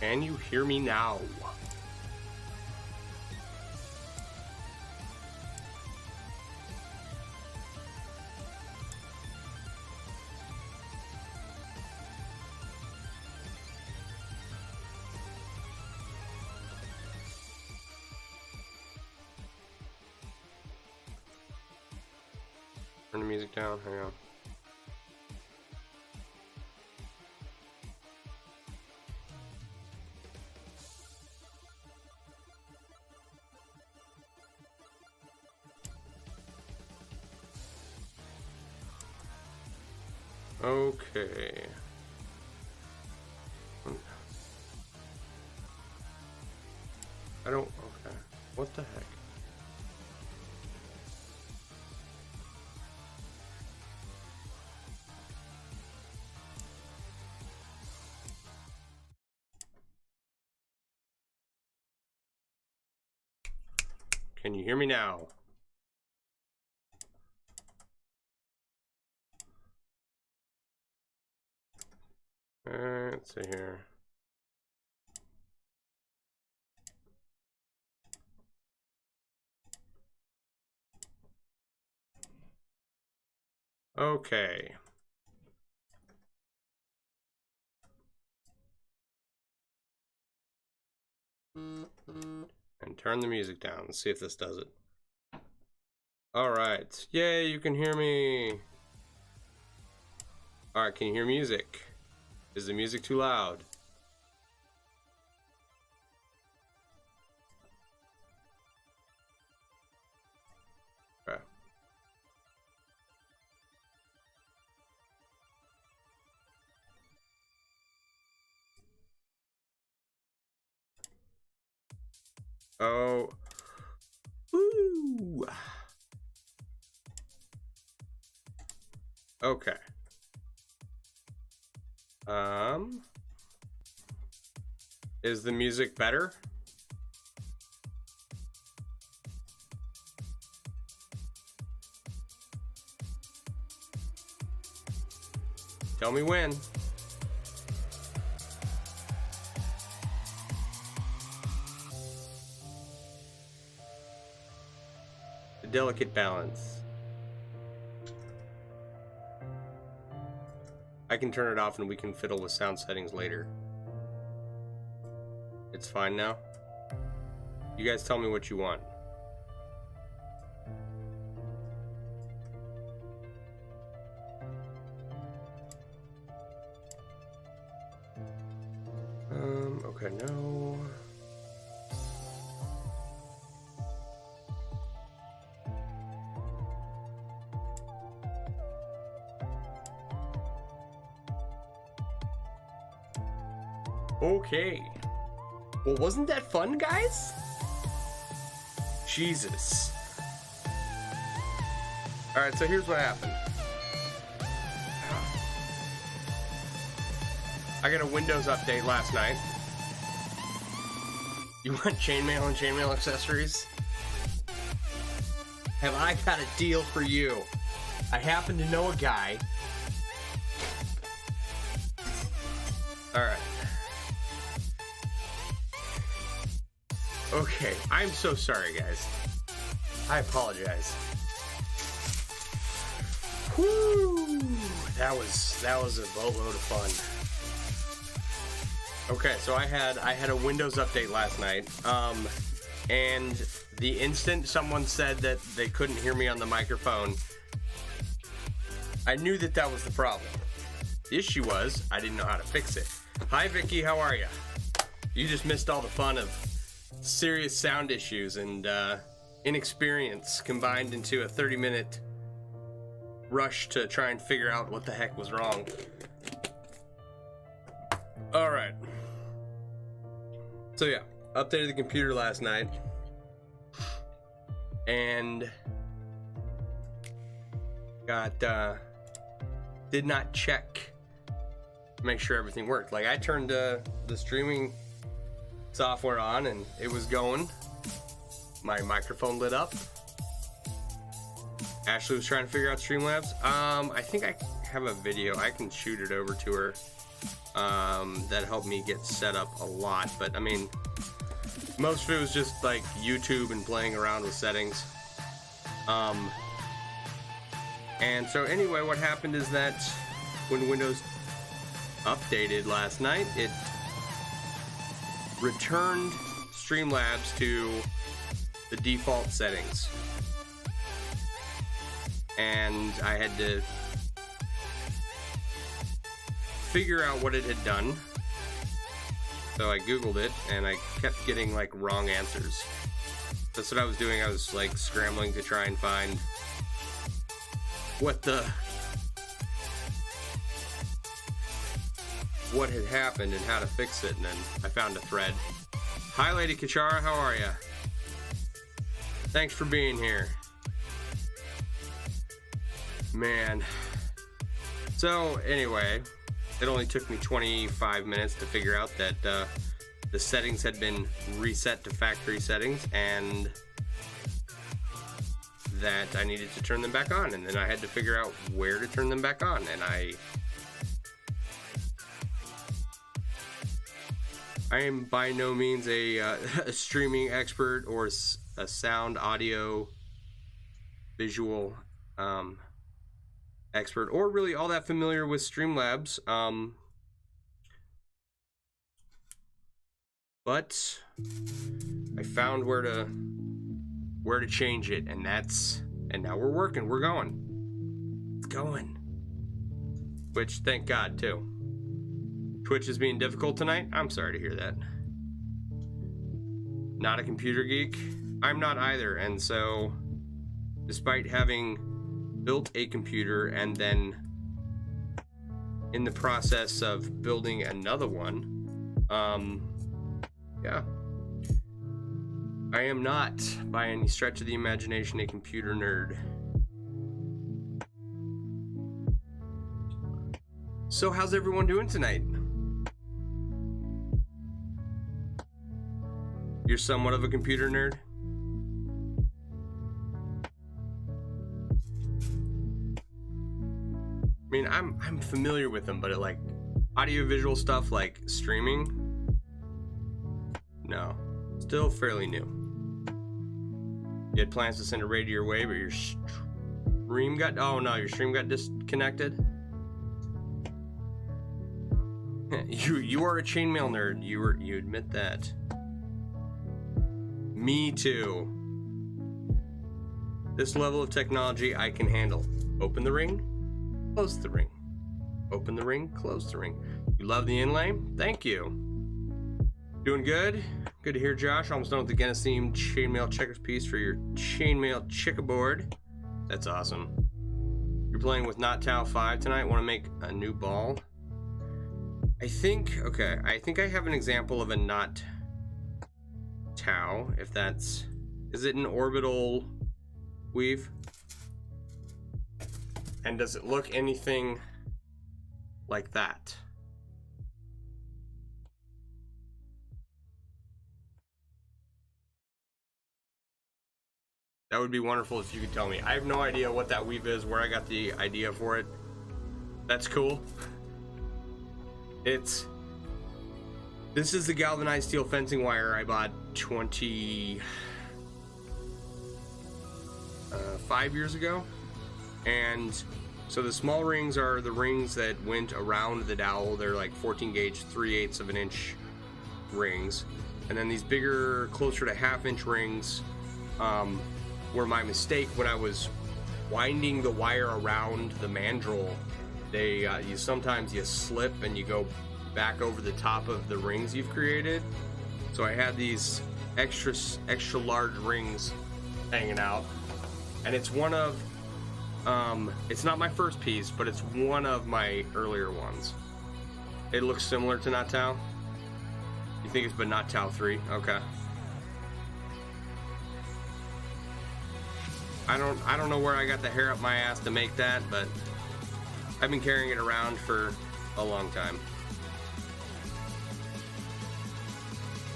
Can you hear me now? Turn the music down, hang on. Okay. I don't, okay. What the heck? Can you hear me now? Let's see here. Okay. And turn the music down. Let's see if this does it. Alright. Yay, you can hear me. Alright, can you hear music? Is the music too loud? Okay. Oh. Woo. Okay. Is the music better? Tell me when. A delicate balance. I can turn it off and we can fiddle with sound settings later. It's fine now. You guys tell me what you want. Okay, no. Okay. Well, wasn't that fun, guys? Jesus. Alright, so here's what happened. I got a Windows update last night. You want chainmail and chainmail accessories? Have I got a deal for you? I happen to know a guy. Alright. Okay, I'm so sorry, guys. I apologize. Whoo! That was a boatload of fun. Okay, so I had a Windows update last night, and the instant someone said that they couldn't hear me on the microphone, I knew that that was the problem. The issue was I didn't know how to fix it. Hi, Vicky, how are you? You just missed all the fun of serious sound issues and inexperience combined into a 30-minute rush to try and figure out what the heck was wrong. Alright. So yeah, updated the computer last night. And got, did not check to make sure everything worked. Like, I turned the streaming software on and it was going. My microphone lit up. Ashley was trying to figure out Streamlabs. I think I have a video. I can shoot it over to her that helped me get set up a lot. But I mean, most of it was just like YouTube and playing around with settings. And so anyway, what happened is that when Windows updated last night, it returned Streamlabs to the default settings. And I had to figure out what it had done. So I Googled it, and I kept getting like wrong answers. That's what I was doing. I was like scrambling to try and find what had happened and how to fix it, and then I found a thread. Hi, Lady Kachara, how are ya? Thanks for being here. Man. So anyway, it only took me 25 minutes to figure out that the settings had been reset to factory settings, and that I needed to turn them back on, and then I had to figure out where to turn them back on, and I am by no means a streaming expert or a sound, audio, visual expert, or really all that familiar with Streamlabs. But I found where to change it, and now we're working. We're going. It's going. Which, thank God, too. Twitch is being difficult tonight. I'm sorry to hear that. Not a computer geek. I'm not either, and so despite having built a computer and then in the process of building another one, yeah, I am not by any stretch of the imagination a computer nerd. So how's everyone doing tonight? You're somewhat of a computer nerd? I mean, I'm familiar with them, but like audio-visual stuff like streaming, no, still fairly new. You had plans to send a raid your way, but your stream got disconnected. You are a chainmail nerd. You admit that. Me too. This level of technology I can handle. Open the ring, close the ring. Open the ring, close the ring. You love the inlay? Thank you. Doing good? Good to hear, Josh. Almost done with the Guinness themed chainmail checkers piece for your chainmail checkerboard. That's awesome. You're playing with Not Tau 5 tonight. Want to make a new ball? I think I have an example of a Not Tau, if that's... Is it an orbital weave? And does it look anything like that? That would be wonderful if you could tell me. I have no idea what that weave is, where I got the idea for it. That's cool. This is the galvanized steel fencing wire I bought 5 years ago. And so the small rings are the rings that went around the dowel. They're like 14 gauge, 3/8 of an inch rings. And then these bigger, closer to 1/2 inch rings were my mistake when I was winding the wire around the mandrel. Sometimes you slip and you go back over the top of the rings you've created. So I had these extra large rings hanging out, and it's one of it's not my first piece, but it's one of my earlier ones. It looks similar to Not Tau. You think it's but Not Tau 3? Okay. I don't know where I got the hair up my ass to make that, but I've been carrying it around for a long time.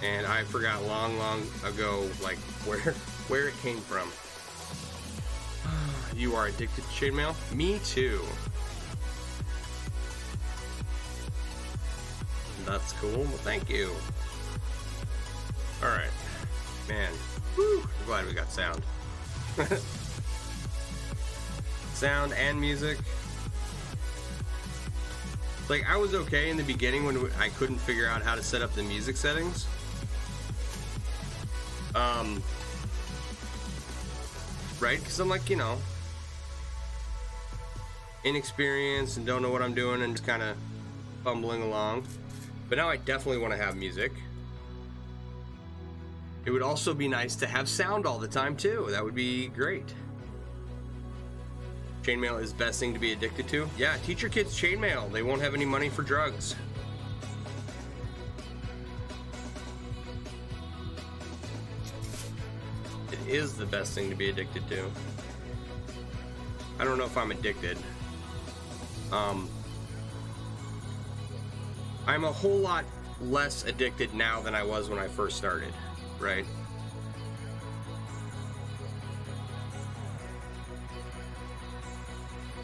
And I forgot long ago, like, where it came from. You are addicted to chainmail? Me too. That's cool. Well, thank you. Alright. Man. Whew. I'm glad we got sound. Sound and music. Like, I was okay in the beginning when I couldn't figure out how to set up the music settings. Right? Because I'm like, you know, inexperienced and don't know what I'm doing and just kind of fumbling along. But now I definitely want to have music. It would also be nice to have sound all the time too. That would be great. Chainmail is the best thing to be addicted to. Yeah, teach your kids chainmail. They won't have any money for drugs. It is the best thing to be addicted to. I don't know if I'm addicted. I'm a whole lot less addicted now than I was when I first started, right?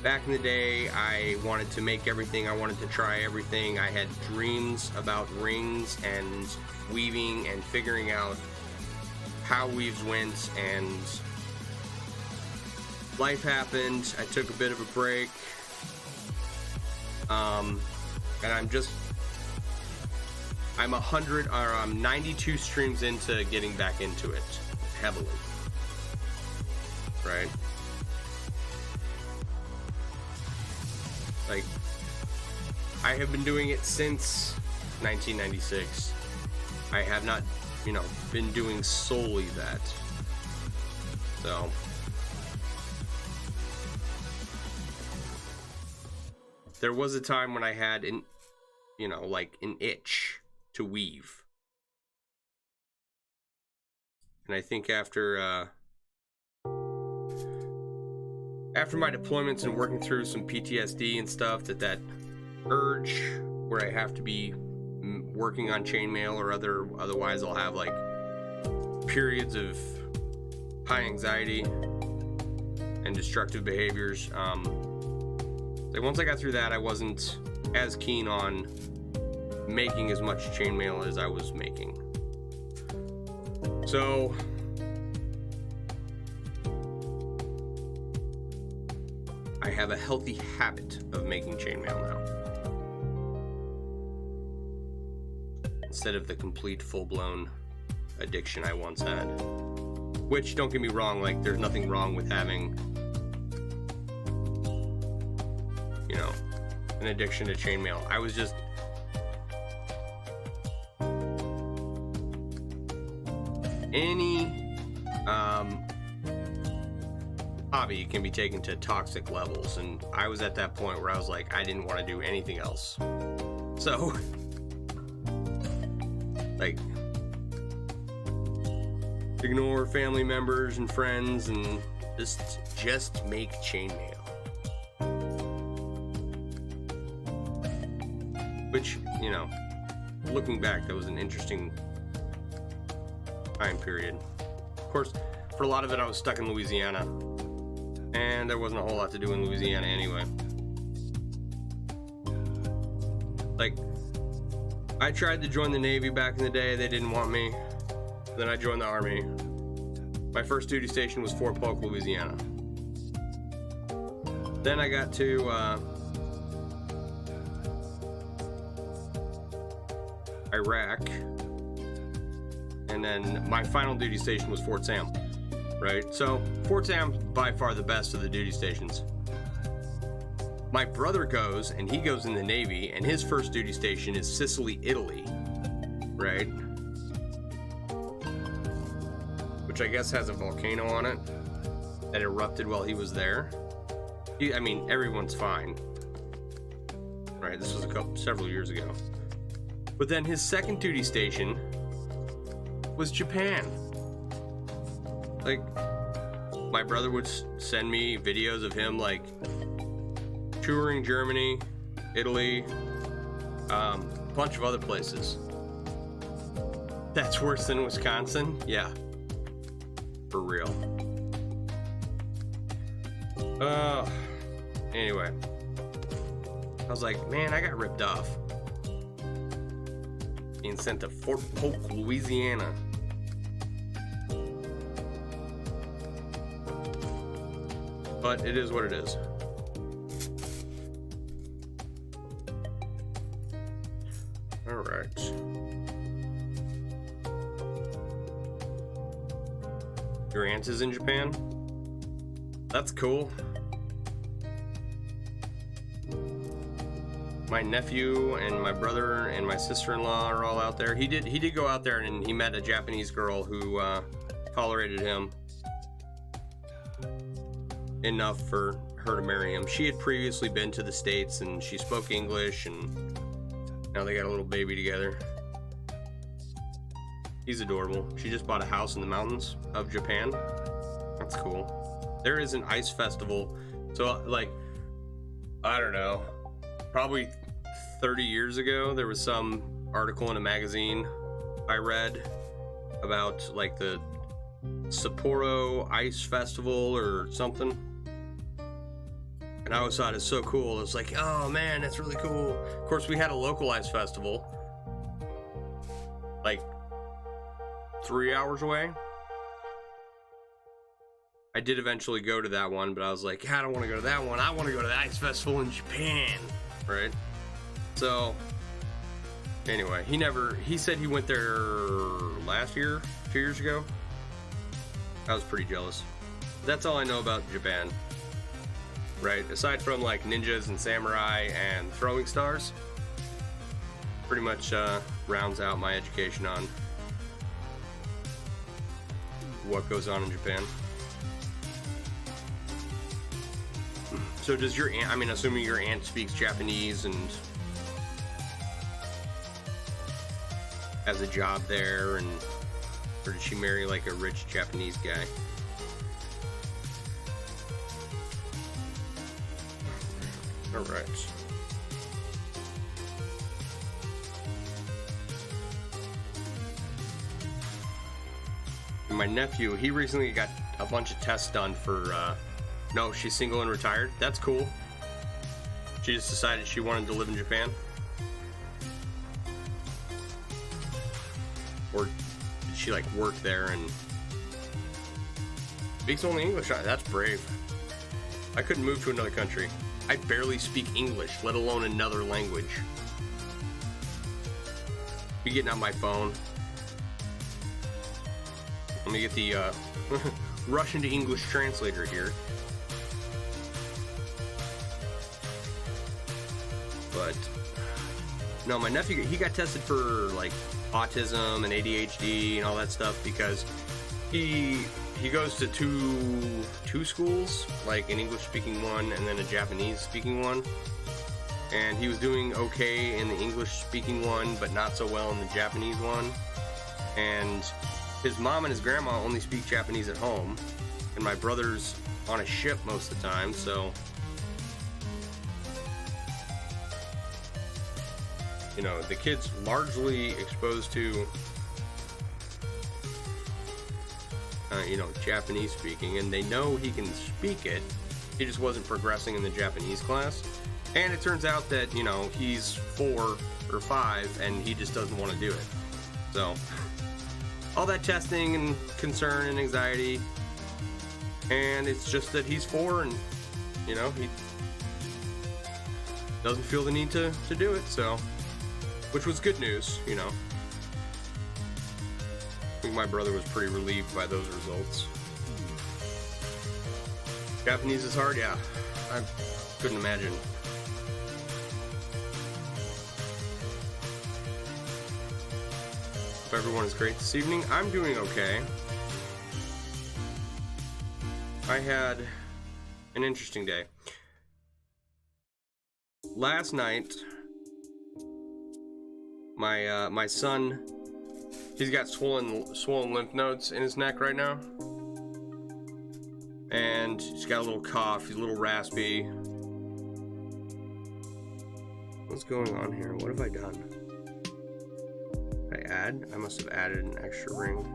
Back in the day, I wanted to make everything, I wanted to try everything. I had dreams about rings and weaving and figuring out how weaves went, and life happened. I took a bit of a break. And I'm 92 streams into getting back into it heavily, right? Like, I have been doing it since 1996. I have not, you know, been doing solely that. So, there was a time when I had an, you know, like an itch to weave. And I think after my deployments and working through some PTSD and stuff, that urge where I have to be working on chainmail or otherwise I'll have like periods of high anxiety and destructive behaviors. Like once I got through that, I wasn't as keen on making as much chainmail as I was making. So I have a healthy habit of making chainmail now, instead of the complete full-blown addiction I once had. Which, don't get me wrong, like there's nothing wrong with having, you know, an addiction to chainmail. I was just any hobby can be taken to toxic levels, and I was at that point where I was like, I didn't want to do anything else. So, like, ignore family members and friends and just make chainmail. Which, you know, looking back, that was an interesting time period. Of course, for a lot of it, I was stuck in Louisiana, and there wasn't a whole lot to do in Louisiana anyway. Like, I tried to join the Navy back in the day. They didn't want me. Then I joined the Army. My first duty station was Fort Polk, Louisiana. Then I got to Iraq, and then my final duty station was Fort Sam, right? So Fort Sam's by far the best of the duty stations. My brother goes, and he goes in the Navy, and his first duty station is Sicily, Italy, right? Which I guess has a volcano on it that erupted while he was there. I mean, everyone's fine, right? This was several years ago. But then his second duty station was Japan. Like, my brother would send me videos of him, like, touring Germany, Italy, a bunch of other places. That's worse than Wisconsin? Yeah. For real. Anyway. I was like, man, I got ripped off. Being sent to Fort Polk, Louisiana. But it is what it is. Alright. Your aunt is in Japan? That's cool. My nephew and my brother and my sister-in-law are all out there. He did go out there and he met a Japanese girl who tolerated him enough for her to marry him. She had previously been to the States and she spoke English, and now they got a little baby together. He's adorable. She just bought a house in the mountains of Japan. That's cool. There is an ice festival. So, like, I don't know, probably 30 years ago, there was some article in a magazine I read about, like, the Sapporo Ice Festival or something. And I always thought it's so cool. It's like, oh man, that's really cool. Of course, we had a local ice festival, like 3 hours away. I did eventually go to that one, but I was like, I don't want to go to that one. I want to go to the ice festival in Japan, right? So, anyway, he said he went there last year, 2 years ago. I was pretty jealous. That's all I know about Japan. Right, aside from like ninjas and samurai and throwing stars, pretty much rounds out my education on what goes on in Japan. So does your aunt, I mean, assuming your aunt speaks Japanese and has a job there, and or did she marry like a rich Japanese guy? All right. And my nephew, he recently got a bunch of tests done for, no, she's single and retired. That's cool. She just decided she wanted to live in Japan. Or did she like work there and speaks only English? That's brave. I couldn't move to another country. I barely speak English, let alone another language. Be getting out my phone. Let me get the Russian to English translator here. But no, my nephew, he got tested for like autism and ADHD and all that stuff because he goes to two schools, like an English-speaking one and then a Japanese-speaking one. And he was doing okay in the English-speaking one, but not so well in the Japanese one. And his mom and his grandma only speak Japanese at home, and my brother's on a ship most of the time, so you know, the kid's largely exposed to you know, Japanese speaking, and they know he can speak it. He just wasn't progressing in the Japanese class. And it turns out that, you know, he's 4 or 5 and he just doesn't want to do it. So all that testing and concern and anxiety, and it's just that he's 4 and, you know, he doesn't feel the need to do it, so, which was good news, you know. I think my brother was pretty relieved by those results. Japanese is hard, yeah. I couldn't imagine. Hope everyone is great this evening. I'm doing okay. I had an interesting day. Last night, my son, he's got swollen lymph nodes in his neck right now. And he's got a little cough, he's a little raspy. What's going on here? What have I done? Did I add? I must have added an extra ring.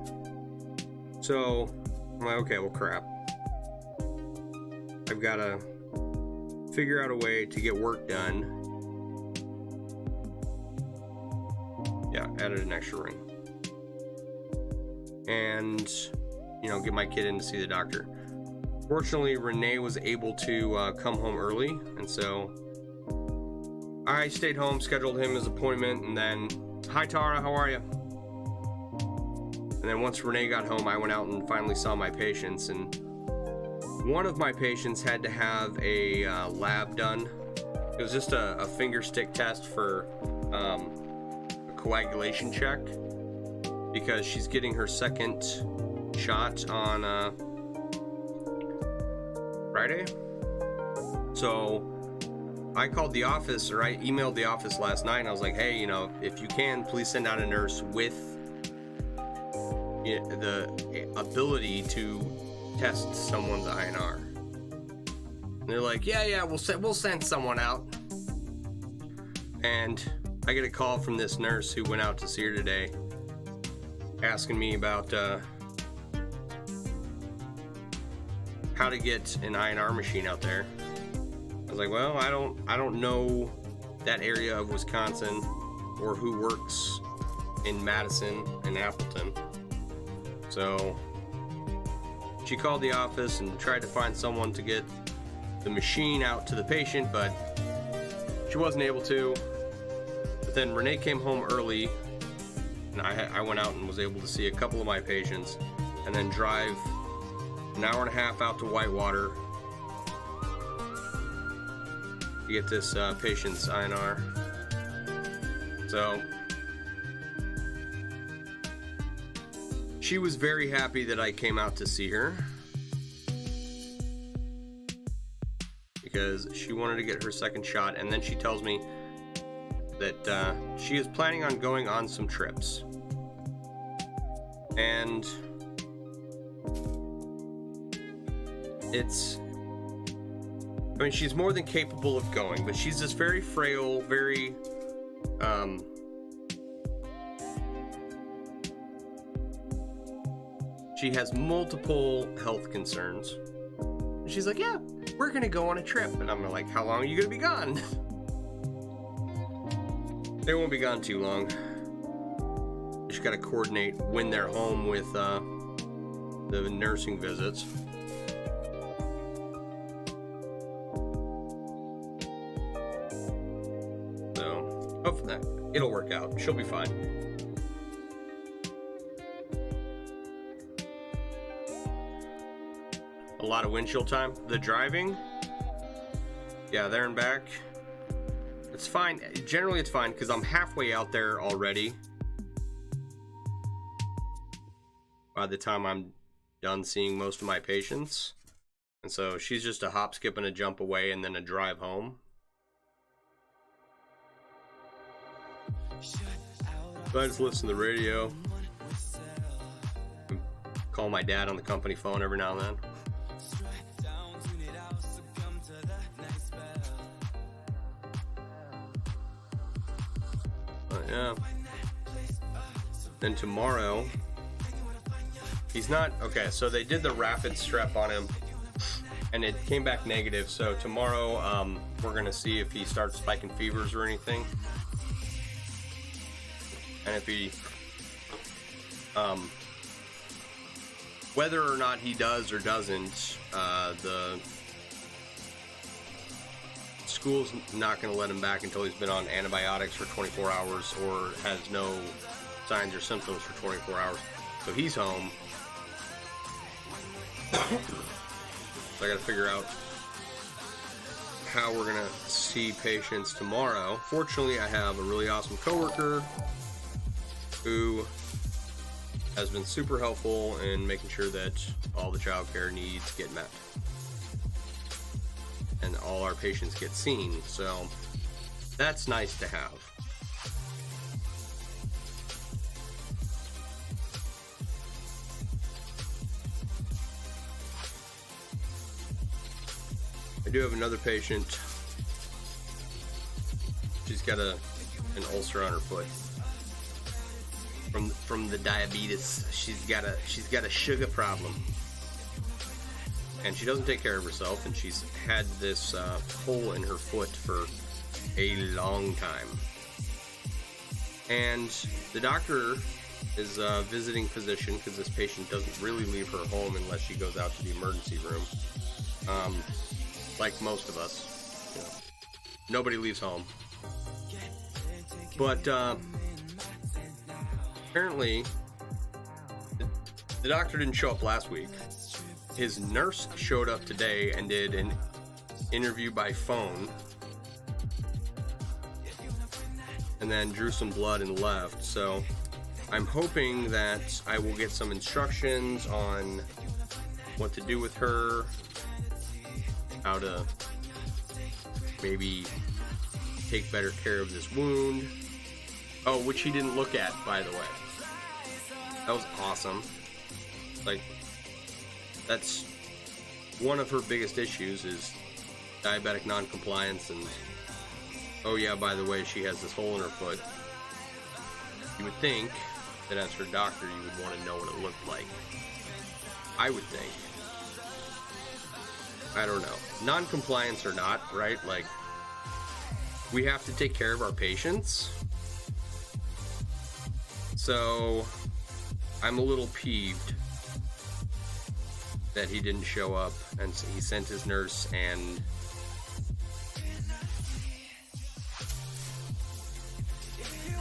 So, I'm like, okay, well crap. I've got to figure out a way to get work done. Yeah, added an extra ring. And, you know, get my kid in to see the doctor. Fortunately, Renee was able to come home early, and so I stayed home, scheduled him his appointment, and then, hi Tara, how are you? And then once Renee got home, I went out and finally saw my patients, and one of my patients had to have a lab done. It was just a finger stick test for a coagulation check, because she's getting her second shot on Friday. So I called the office, or I emailed the office last night, and I was like, hey, you know, if you can, please send out a nurse with the ability to test someone's INR. And they're like, yeah, we'll send someone out. And I get a call from this nurse who went out to see her today, asking me about how to get an INR machine out there. I was like, well, I don't know that area of Wisconsin or who works in Madison and Appleton. So she called the office and tried to find someone to get the machine out to the patient, but she wasn't able to. But then Renee came home early, and I went out and was able to see a couple of my patients, and then drive an hour and a half out to Whitewater to get this patient's INR. So she was very happy that I came out to see her, because she wanted to get her second shot. And then she tells me that she is planning on going on some trips, and I mean, she's more than capable of going, but she's this very frail, very she has multiple health concerns. And she's like, yeah, we're gonna go on a trip. And I'm like, how long are you gonna be gone? They won't be gone too long. Just gotta coordinate when they're home with the nursing visits. So hopefully it'll work out. She'll be fine. A lot of windshield time. The driving, yeah, there and back, it's fine. Generally it's fine, because I'm halfway out there already by the time I'm done seeing most of my patients. And so she's just a hop, skip, and a jump away, and then a drive home. So I just listen to the radio, call my dad on the company phone every now and then. Yeah. Then tomorrow, he's not okay. So they did the rapid strep on him, and it came back negative. So tomorrow, we're gonna see if he starts spiking fevers or anything, and if he, whether or not he does or doesn't, the school's not going to let him back until he's been on antibiotics for 24 hours or has no signs or symptoms for 24 hours. So he's home. So I got to figure out how we're going to see patients tomorrow. Fortunately, I have a really awesome coworker who has been super helpful in making sure that all the childcare needs get met and all our patients get seen. So that's nice to have. I do have another patient. She's got an ulcer on her foot from the diabetes. She's got a sugar problem, and she doesn't take care of herself, and she's had this hole in her foot for a long time. And the doctor is a visiting physician because this patient doesn't really leave her home unless she goes out to the emergency room. Like most of us, you know, nobody leaves home. But apparently, the doctor didn't show up last week. His nurse showed up today and did an interview by phone, and then drew some blood and left. So I'm hoping that I will get some instructions on what to do with her, how to maybe take better care of this wound. Oh, which he didn't look at, by the way. That was awesome. Like, that's one of her biggest issues is diabetic non-compliance, and oh yeah, by the way, she has this hole in her foot. You would think that as her doctor, you would want to know what it looked like. I would think. I don't know. Non-compliance or not, right? Like, we have to take care of our patients. So, I'm a little peeved that he didn't show up, and so he sent his nurse, and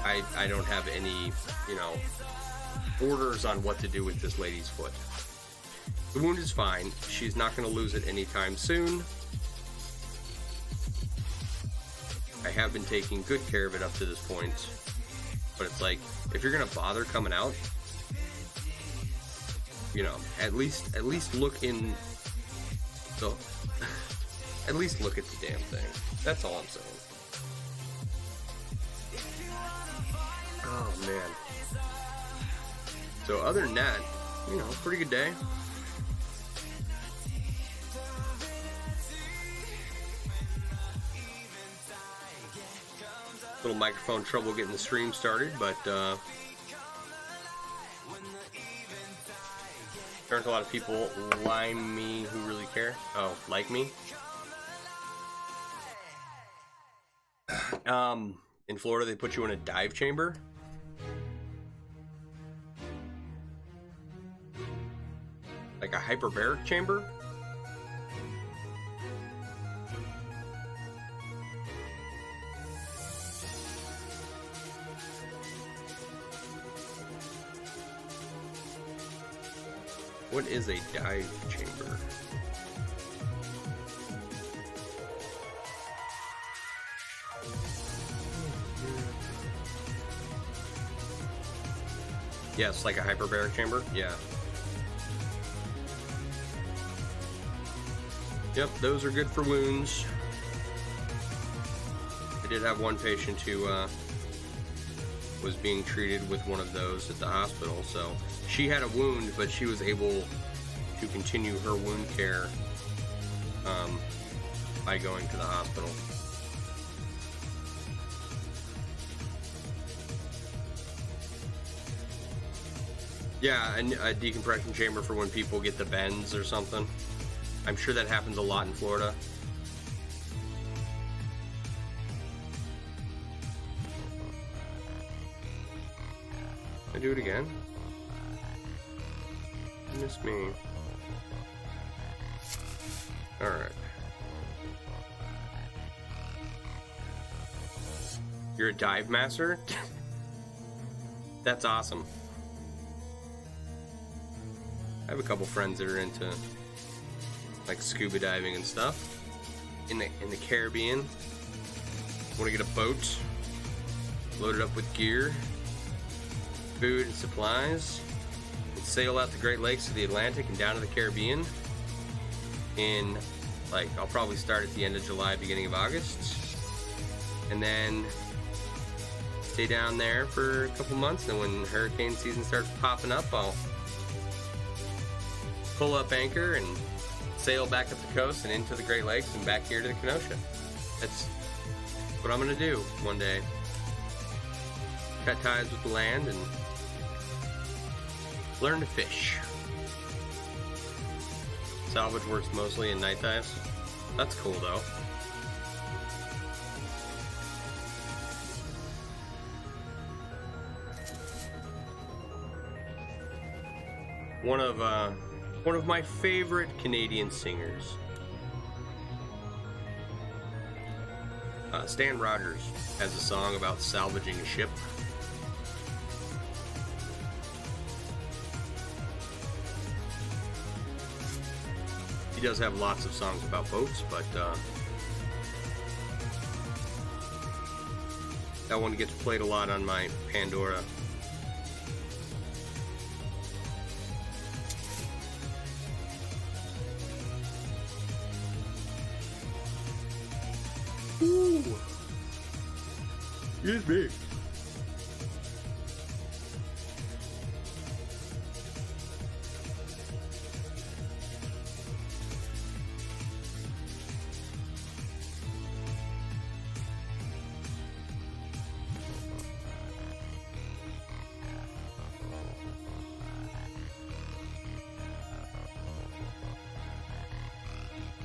I don't have any, you know, orders on what to do with this lady's foot. The wound is fine. She's not going to lose it anytime soon. I have been taking good care of it up to this point, but it's like, if you're going to bother coming out, you know, at least look in the at least look at the damn thing. That's all I'm saying. Oh man. So other than that, you know, pretty good day. Little microphone trouble getting the stream started, but aren't a lot of people like me who really care. Oh, like me? In Florida, they put you in a dive chamber. Like a hyperbaric chamber? What is a dive chamber? Yes, like a hyperbaric chamber? Yeah. Yep, those are good for wounds. I did have one patient who was being treated with one of those at the hospital, so she had a wound, but she was able to continue her wound care by going to the hospital. Yeah, a decompression chamber for when people get the bends or something. I'm sure that happens a lot in Florida. I do it again. Miss me. Alright. You're a dive master? That's awesome. I have a couple friends that are into like scuba diving and stuff in the Caribbean. Want to get a boat, load it up with gear, food and supplies, and sail out the Great Lakes to the Atlantic and down to the Caribbean in, like, I'll probably start at the end of July, beginning of August, and then stay down there for a couple months. And when hurricane season starts popping up, I'll pull up anchor and sail back up the coast and into the Great Lakes and back here to the Kenosha. That's what I'm gonna do one day. Cut ties with the land and learn to fish. Salvage works mostly in night dives. That's cool though. one of my favorite Canadian singers. Stan Rogers has a song about salvaging a ship. He does have lots of songs about boats, but that one gets played a lot on my Pandora. Ooh. Excuse me.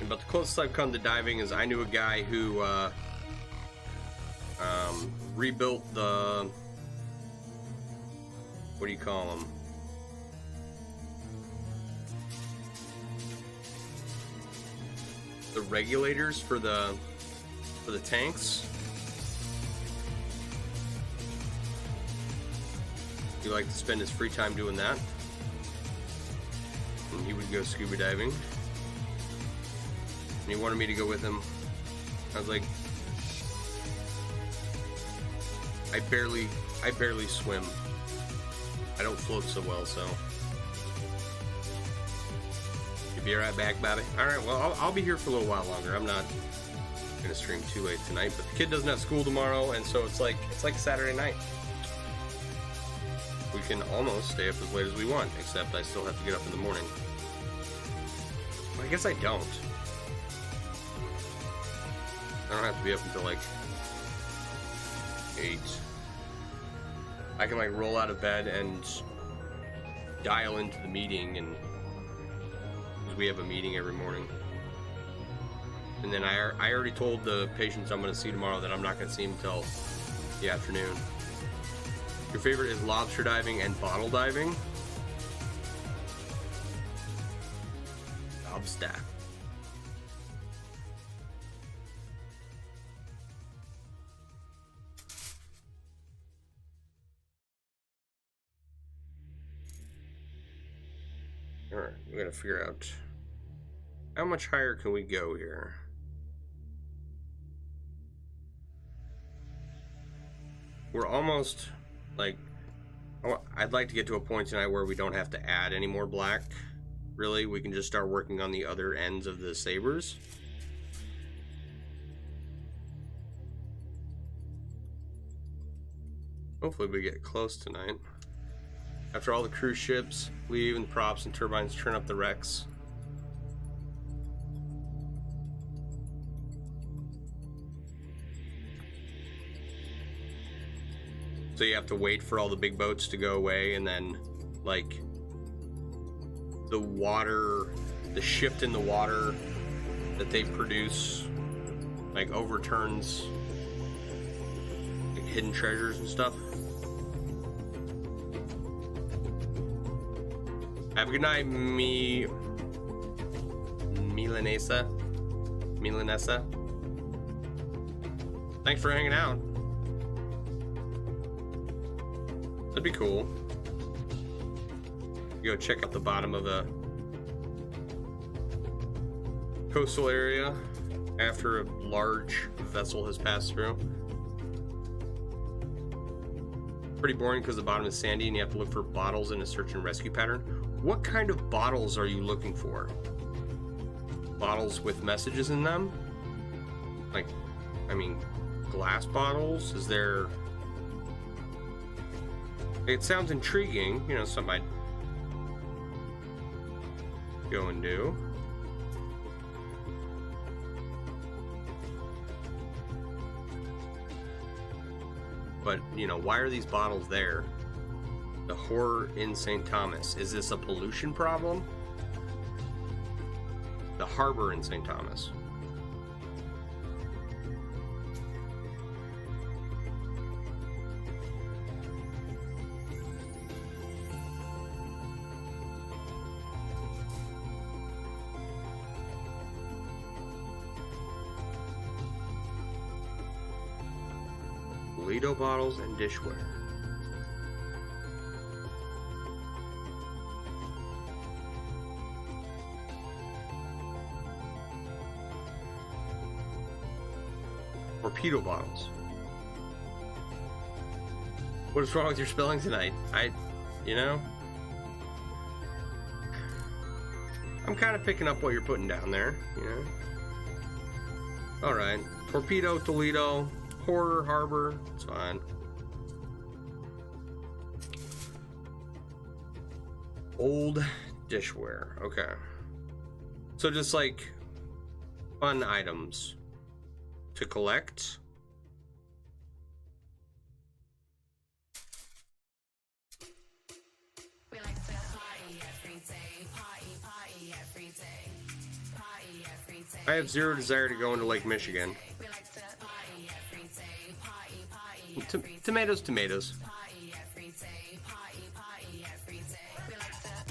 But the closest I've come to diving is I knew a guy who rebuilt the, what do you call them? The regulators for the tanks. He liked to spend his free time doing that. And he would go scuba diving. And he wanted me to go with him. I was like, I barely swim. I don't float so well, so. You'll be right back, Bobby. Alright, well, I'll be here for a little while longer. I'm not gonna stream too late tonight, but the kid doesn't have school tomorrow, and so it's like Saturday night. We can almost stay up as late as we want, except I still have to get up in the morning. Well, I guess I don't. I don't have to be up until like 8. I can like roll out of bed and dial into the meeting, and because we have a meeting every morning. And then I already told the patients I'm going to see tomorrow that I'm not going to see them until the afternoon. Your favorite is lobster diving and bottle diving? Lobster. Alright, we gotta figure out how much higher can we go here. We're almost like, I'd like to get to a point tonight where we don't have to add any more black. Really, we can just start working on the other ends of the sabers. Hopefully we get close tonight. After all the cruise ships leave and the props and turbines turn up the wrecks. So you have to wait for all the big boats to go away, and then like the water, the shift in the water that they produce like overturns like hidden treasures and stuff. Have a good night, Milanesa. Thanks for hanging out. That'd be cool. Go check out the bottom of a coastal area after a large vessel has passed through. Pretty boring because the bottom is sandy and you have to look for bottles in a search and rescue pattern. What kind of bottles are you looking for? Bottles with messages in them? Like, I mean, glass bottles? Is there... It sounds intriguing, you know, something I'd go and do. But, you know, why are these bottles there? The horror in St. Thomas. Is this a pollution problem? The harbor in St. Thomas. Toledo bottles and dishware. Torpedo bottles. What is wrong with your spelling tonight? You know? I'm kind of picking up what you're putting down there, you know? Alright. Torpedo, Toledo, Horror, Harbor. It's fine. Old dishware. Okay. So just like fun items to collect. I have zero desire to go into Lake Michigan. Tomatoes, tomatoes.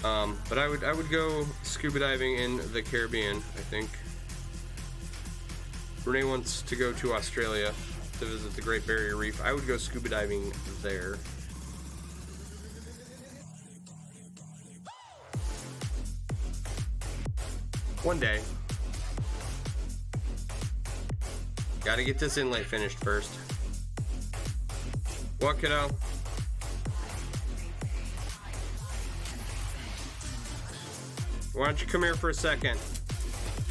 But I would go scuba diving in the Caribbean, I think. Renee wants to go to Australia to visit the Great Barrier Reef. I would go scuba diving there. One day. Gotta get this inlay finished first. What, kiddo? Why don't you come here for a second?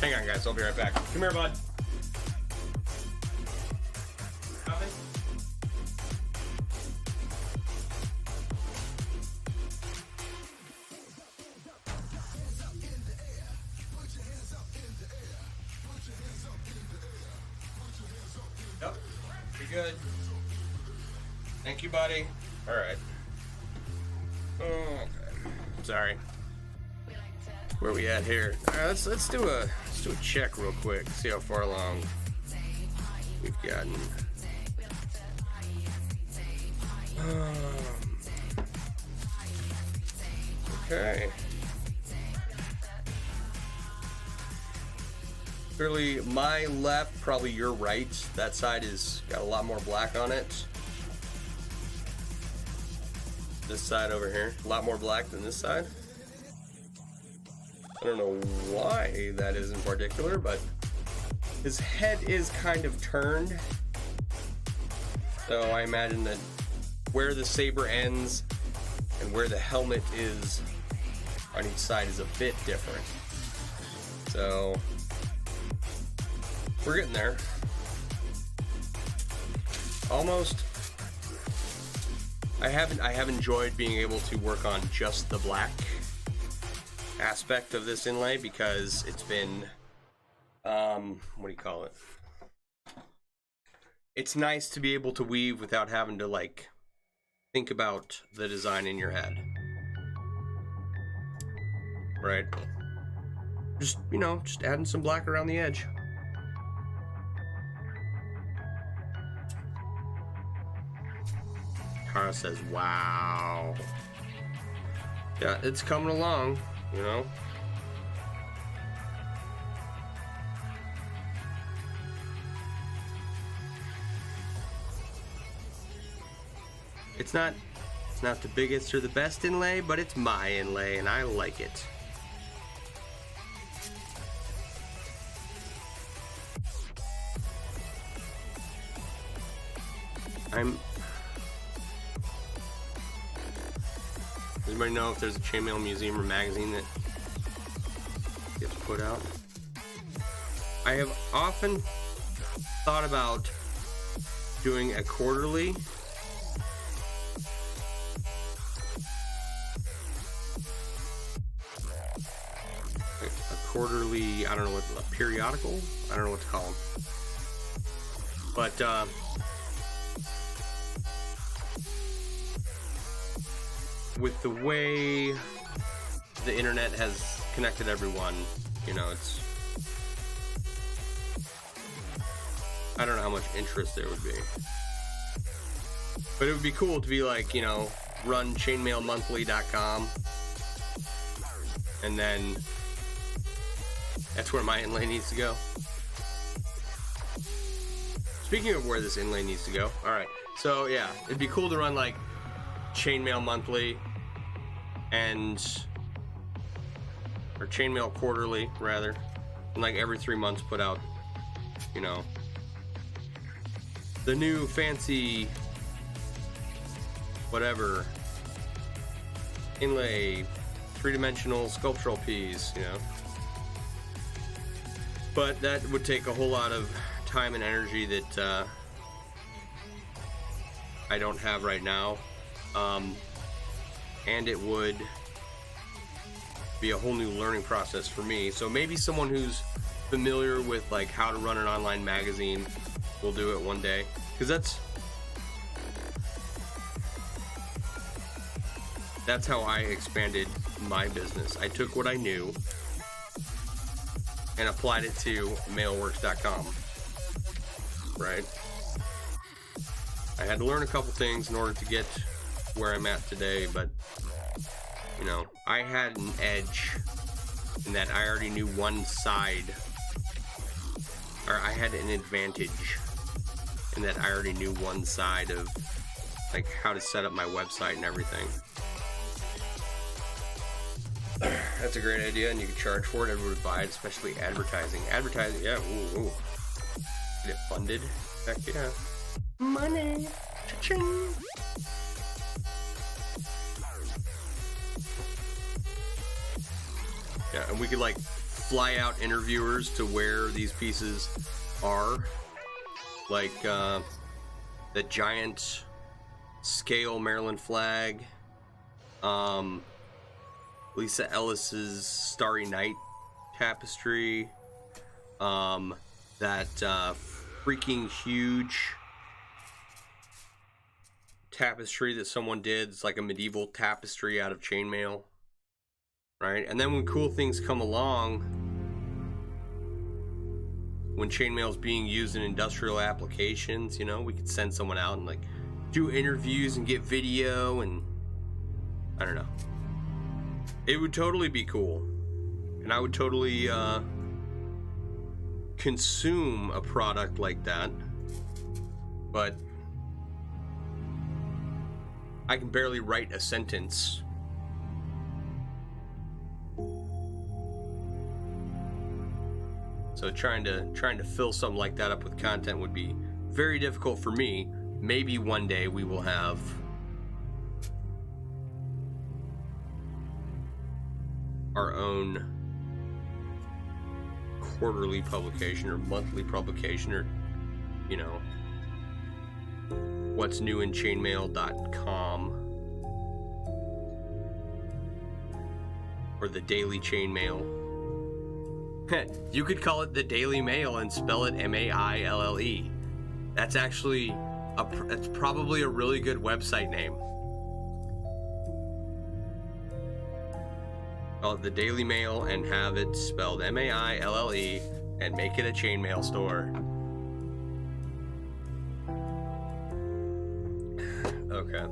Hang on, guys. I'll be right back. Come here, bud. Coming? Yep. You're good. Thank you, buddy. All right. Okay. Sorry. Where we at here? All right, let's do a check real quick. See how far along we've gotten. Okay. Clearly, my left, probably your right. That side is got a lot more black on it. This side over here, a lot more black than this side. I don't know why that is in particular, but his head is kind of turned. So I imagine that where the saber ends and where the helmet is on each side is a bit different. So we're getting there. Almost. I have enjoyed being able to work on just the black aspect of this inlay because it's been what do you call it? It's nice to be able to weave without having to like think about the design in your head. Right? Just, you know, just adding some black around the edge. Kara says, wow. Yeah, it's coming along. You know? It's not the biggest or the best inlay, but it's my inlay and I like it. Does anybody know if there's a Chainmail museum or magazine that gets put out? I have often thought about doing a quarterly. I don't know what, a periodical? I don't know what to call them. But, with the way the internet has connected everyone, you know, it's, I don't know how much interest there would be. But it would be cool to be like, you know, run chainmailmonthly.com and then that's where my inlay needs to go. Speaking of where this inlay needs to go, alright, So yeah, it'd be cool to run like Chainmail monthly or Chainmail quarterly rather, and like every 3 months put out, you know, the new fancy whatever inlay 3-dimensional sculptural piece, you know. But that would take a whole lot of time and energy that I don't have right now, and it would be a whole new learning process for me. So maybe someone who's familiar with like how to run an online magazine will do it one day, because that's how I expanded my business. I took what I knew and applied it to MailleWerX.com, right? I had to learn a couple things in order to get where I'm at today, but you know, I had an edge in that I already knew one side, or I had an advantage in that I already knew one side of like how to set up my website and everything. That's a great idea, and you can charge for it. Everyone would buy it, especially advertising. Advertising, yeah, ooh. Get it funded? Heck yeah. Money! Cha-ching! Yeah, and we could like fly out interviewers to where these pieces are. Like the giant scale Maryland flag. Lisa Ellis's Starry Night tapestry. That freaking huge tapestry that someone did. It's like a medieval tapestry out of chainmail, right? And then when cool things come along, when chainmail is being used in industrial applications, you know, we could send someone out and like do interviews and get video, and I don't know. It would totally be cool, and I would totally consume a product like that, but I can barely write a sentence. So trying to fill something like that up with content would be very difficult for me. Maybe one day we will have our own quarterly publication or monthly publication, or you know, what's new in chainmail.com or the Daily Chainmail. You could call it the Daily Mail and spell it M-A-I-L-L-E. That's actually that's probably a really good website name. Call it the Daily Mail and have it spelled M-A-I-L-L-E and make it a chainmail store. Okay.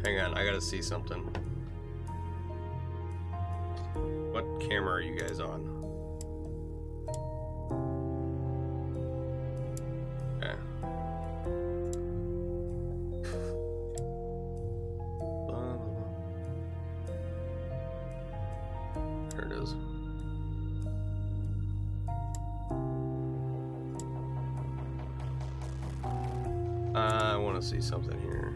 Hang on, I gotta see something. What camera are you guys on? Okay. There it is. I want to see something here.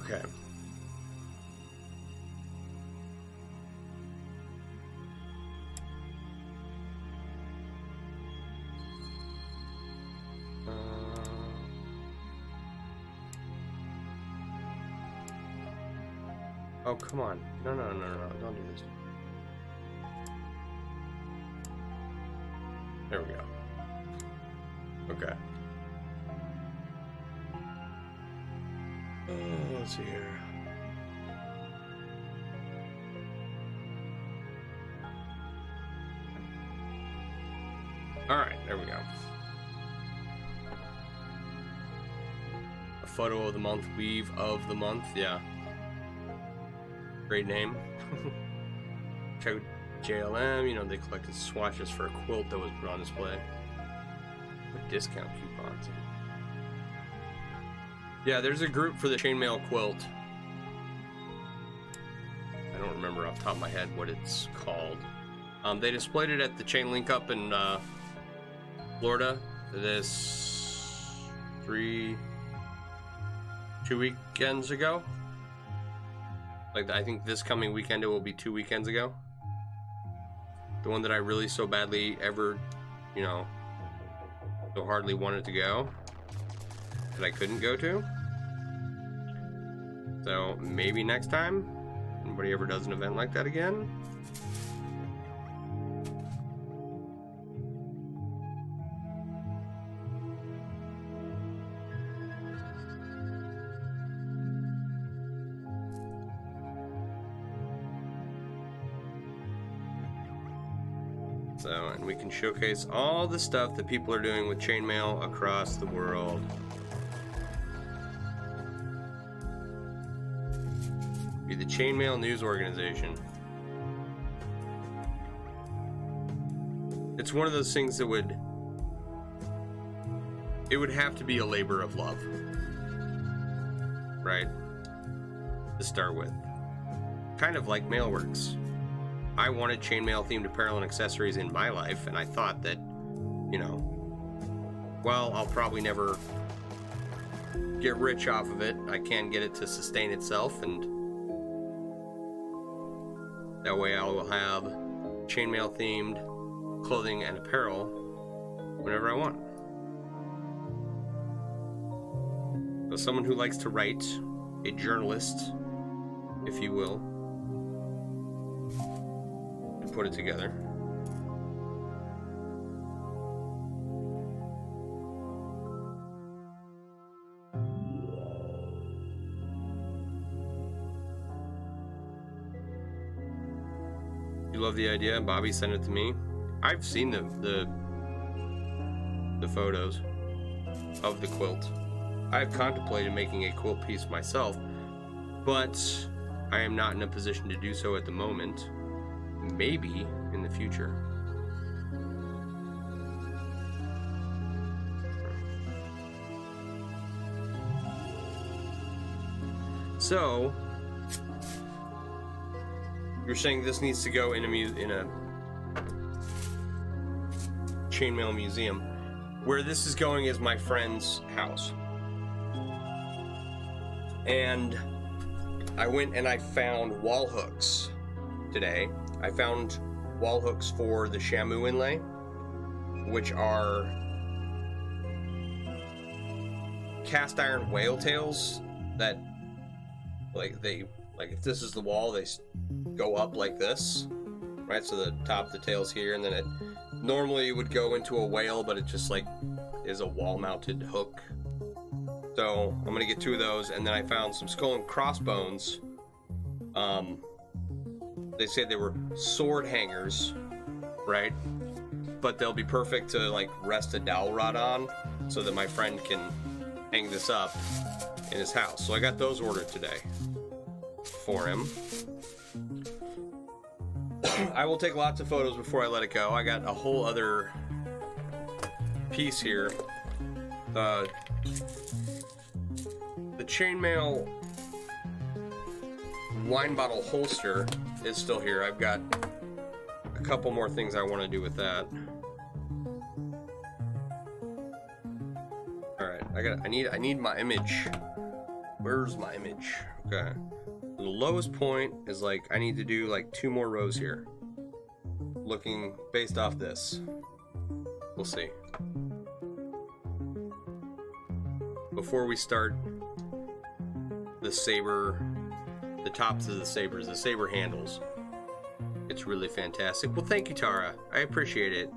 Okay. Oh, come on. No, don't do this. There we go. Okay. Let's see here. Alright, there we go. A photo of the month, weave of the month, yeah. Great name. Check JLM, you know, they collected swatches for a quilt that was put on display. What discount coupons? Yeah, there's a group for the Chainmail quilt. I don't remember off the top of my head what it's called. They displayed it at the Chain Link up in Florida this 2 weekends ago. Like, I think this coming weekend it will be 2 weekends ago. The one that I really so badly ever, you know, so hardly wanted to go that I couldn't go to. So maybe next time, anybody ever does an event like that again. So, and we can showcase all the stuff that people are doing with Chainmail across the world. Be the Chainmail news organization. It's one of those things that would have to be a labor of love, right? To start with, kind of like MailleWerX. I wanted chainmail themed apparel and accessories in my life, and I thought that, you know, well, I'll probably never get rich off of it. I can get it to sustain itself, and that way I will have chainmail themed clothing and apparel whenever I want. So someone who likes to write, a journalist, if you will, put it together. You love the idea? Bobby sent it to me. I've seen the photos of the quilt. I've contemplated making a quilt piece myself, but I am not in a position to do so at the moment. Maybe in the future. So, you're saying this needs to go in a chainmail museum. Where this is going is my friend's house. And I went and I found wall hooks today. I found wall hooks for the Shamu inlay, which are cast iron whale tails that, like, if this is the wall, they go up like this, right? So the top of the tail's here, and then it normally would go into a whale, but it just like is a wall-mounted hook. So I'm gonna get 2 of those, and then I found some skull and crossbones. They said they were sword hangers, right? But they'll be perfect to like rest a dowel rod on, so that my friend can hang this up in his house. So I got those ordered today for him. I will take lots of photos before I let it go. I got a whole other piece here. The chainmail wine bottle holster is still here. I've got a couple more things I want to do with that. All right, I need my image. Where's my image? Okay. The lowest point is like I need to do like 2 more rows here. Looking based off this. We'll see. Before we start the saber, the tops of the sabers, the saber handles. It's really fantastic. Well, thank you, Tara. I appreciate it.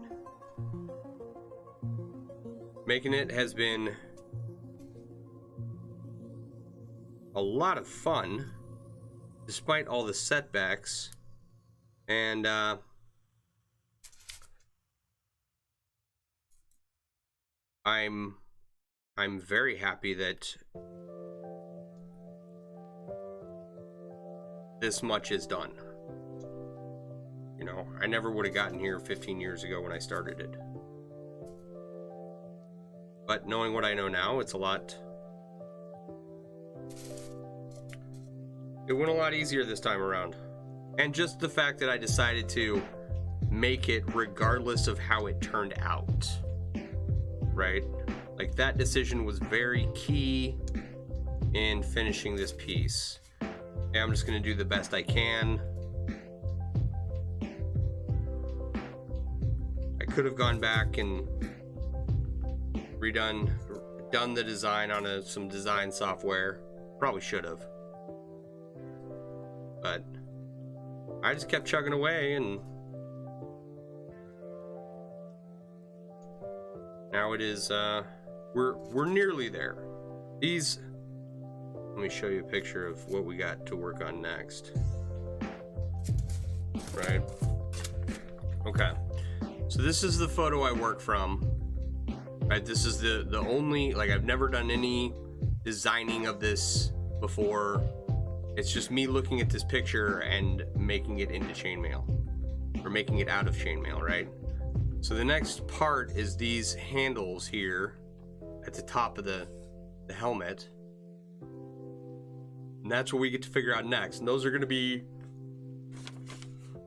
Making it has been a lot of fun, despite all the setbacks, and I'm very happy that this much is done. You know, I never would have gotten here 15 years ago when I started it. But knowing what I know now, it's a lot... It went a lot easier this time around. And just the fact that I decided to make it regardless of how it turned out. Right? Like, that decision was very key in finishing this piece. Okay, I'm just going to do the best I can. I could have gone back and done the design on some design software. Probably should have. But I just kept chugging away, and now it is, we're nearly there. Let me show you a picture of what we got to work on next. Right? Okay. So this is the photo I work from. Right, this is the only, like, I've never done any designing of this before. It's just me looking at this picture and making it into Chainmail, or making it out of Chainmail, right? So the next part is these handles here at the top of the helmet. And that's what we get to figure out next. And those are going to be,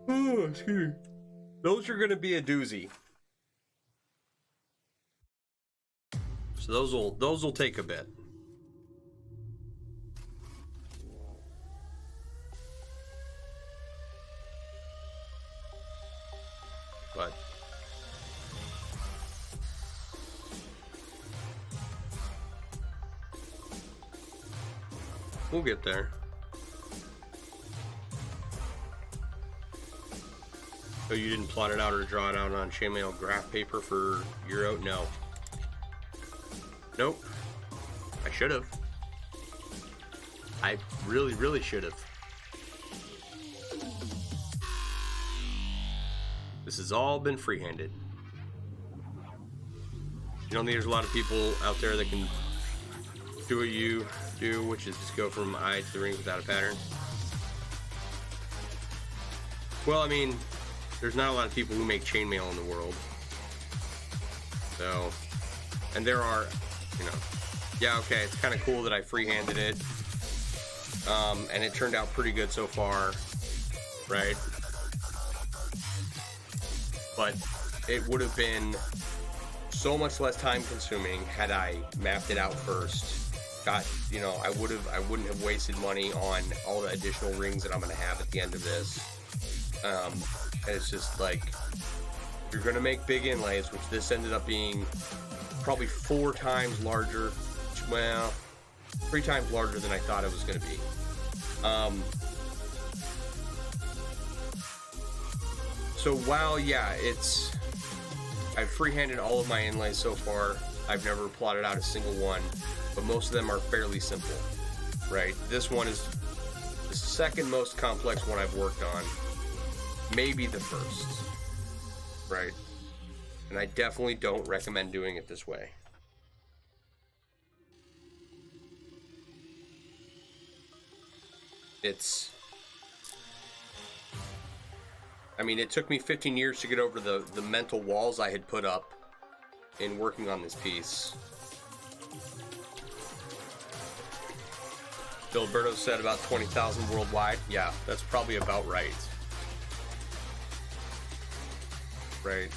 oh, excuse me. Those are going to be a doozy. So those will take a bit. But we'll get there. So you didn't plot it out or draw it out on Chainmail graph paper for Euro? No. Nope. I should have. I really, really should have. This has all been free-handed. You don't think there's a lot of people out there that can do what you do, which is just go from eye to the ring without a pattern? Well, I mean, there's not a lot of people who make chainmail in the world. So, and there are, you know, yeah, okay, it's kind of cool that I free-handed it. And it turned out pretty good so far, right? But it would have been so much less time consuming had I mapped it out first. You know, I wouldn't have wasted money on all the additional rings that I'm going to have at the end of this. And it's just like, you're going to make big inlays, which this ended up being probably 4 times larger. Well, 3 times larger than I thought it was going to be. So while, yeah, I've freehanded all of my inlays so far. I've never plotted out a single one, but most of them are fairly simple, right? This one is the second most complex one I've worked on, maybe the first, right? And I definitely don't recommend doing it this way. I mean, it took me 15 years to get over the mental walls I had put up in working on this piece. Gilberto said about 20,000 worldwide. Yeah, that's probably about right. Right.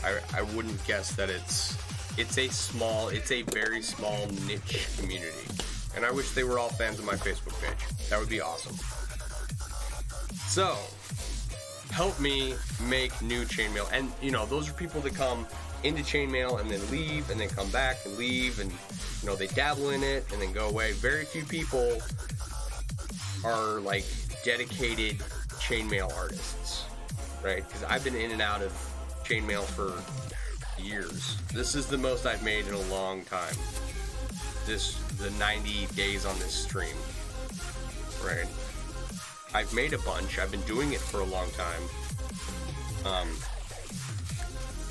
I wouldn't guess that it's a very small niche community. And I wish they were all fans of my Facebook page. That would be awesome. So, help me make new chainmail. And, you know, those are people that come into chainmail and then leave and then come back and leave, and, you know, they dabble in it and then go away. Very few people are, like, dedicated chainmail artists, right? Because I've been in and out of chainmail for years. This is the most I've made in a long time. The 90 days on this stream, right? I've made a bunch. I've been doing it for a long time.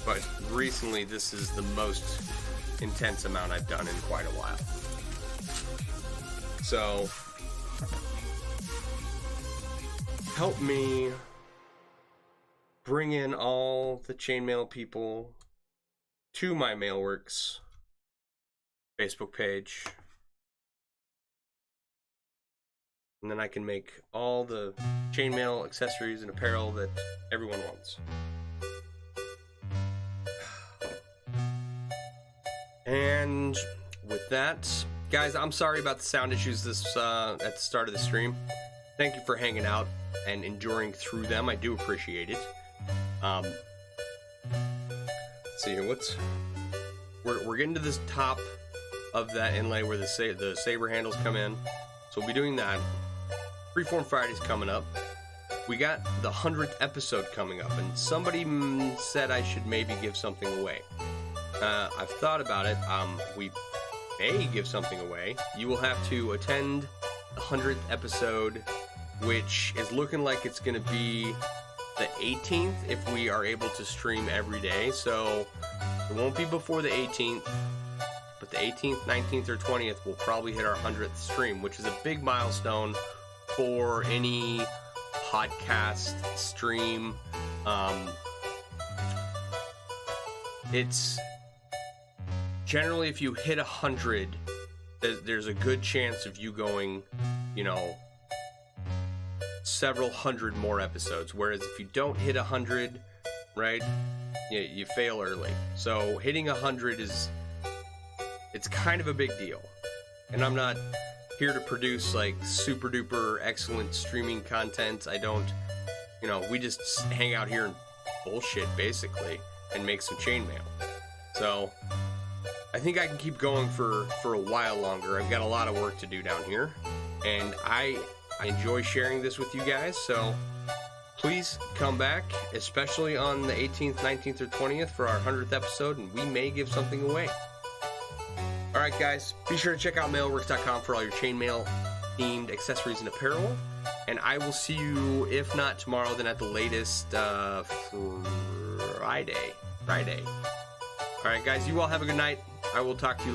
But recently this is the most intense amount I've done in quite a while. So help me bring in all the Chainmail people to my MailleWerX Facebook page, and then I can make all the chainmail accessories and apparel that everyone wants. And with that, guys, I'm sorry about the sound issues this at the start of the stream. Thank you for hanging out and enduring through them. I do appreciate it. Let's see here. We're getting to this top of that inlay where the saber handles come in, so we'll be doing that. Freeform Friday's coming up. We got the 100th episode coming up, and somebody said I should maybe give something away. I've thought about it. We may give something away. You will have to attend the 100th episode, which is looking like it's going to be the 18th if we are able to stream every day. So it won't be before the 18th, but the 18th, 19th, or 20th will probably hit our 100th stream, which is a big milestone for any podcast stream. It's generally, if you hit 100, there's a good chance of you going, you know, several hundred more episodes. Whereas if you don't hit 100, right, you fail early. So hitting 100 it's kind of a big deal. And I'm not here to produce like super duper excellent streaming content. I don't, you know, we just hang out here and bullshit basically and make some chainmail. So I think I can keep going for a while longer. I've got a lot of work to do down here, and I enjoy sharing this with you guys. So please come back, especially on the 18th, 19th, or 20th for our 100th episode, and we may give something away. Alright guys, be sure to check out MailleWerX.com for all your chainmail themed accessories and apparel, and I will see you, if not tomorrow, then at the latest Friday. Alright guys, you all have a good night. I will talk to you later.